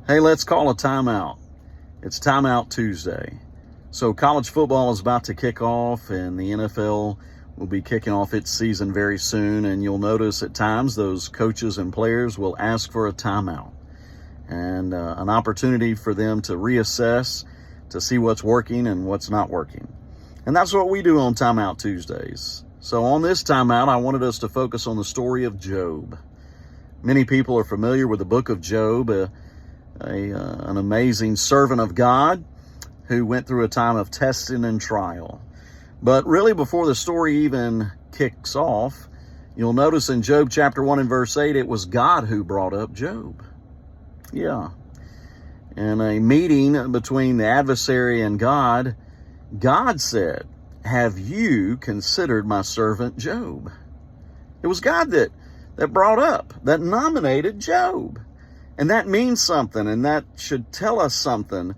Hey, let's call a timeout. It's Timeout Tuesday. So college football is about to kick off, and the NFL will be kicking off its season very soon. And you'll notice at times those coaches and players will ask for a timeout and an opportunity for them to reassess, to see what's working and what's not working. And that's what we do on Timeout Tuesdays. So on this timeout, I wanted us to focus on the story of Job. Many people are familiar with the book of Job, an amazing servant of God who went through a time of testing and trial. But really, before the story even kicks off, you'll notice in Job chapter 1 and verse 8, it was God who brought up Job. Yeah. In a meeting between the adversary and God, God said, "Have you considered my servant Job?" It was God that brought up, that nominated Job. And that means something, and that should tell us something.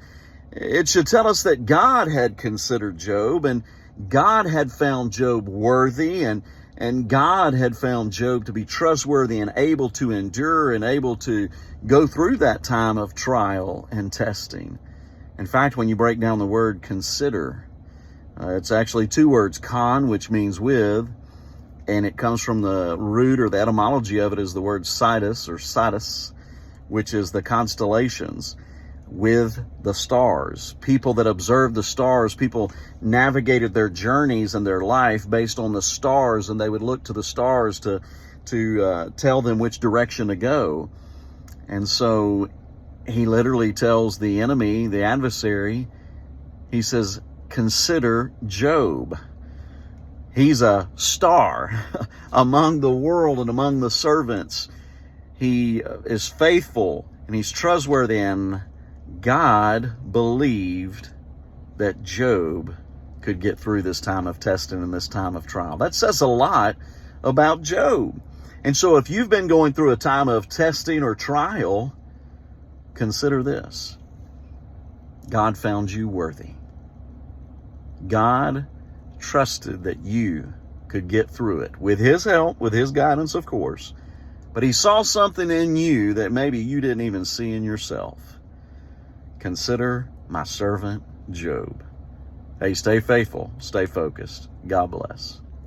It should tell us that God had considered Job, and God had found Job worthy, and God had found Job to be trustworthy and able to endure and able to go through that time of trial and testing. In fact, when you break down the word consider, it's actually two words, con, which means with, and it comes from the root, or the etymology of it is the word Sidus or Sidus, which is the constellations, with the stars. People that observed the stars, people navigated their journeys and their life based on the stars, and they would look to the stars to tell them which direction to go. And so he literally tells the enemy, the adversary, he says, consider Job. He's a star among the world and among the servants. He is faithful and he's trustworthy, and God believed that Job could get through this time of testing and this time of trial. That says a lot about Job. And so if you've been going through a time of testing or trial, consider this. God found you worthy. God trusted that you could get through it with his help, with his guidance, of course. But he saw something in you that maybe you didn't even see in yourself. Consider my servant Job. Hey, stay faithful, stay focused. God bless.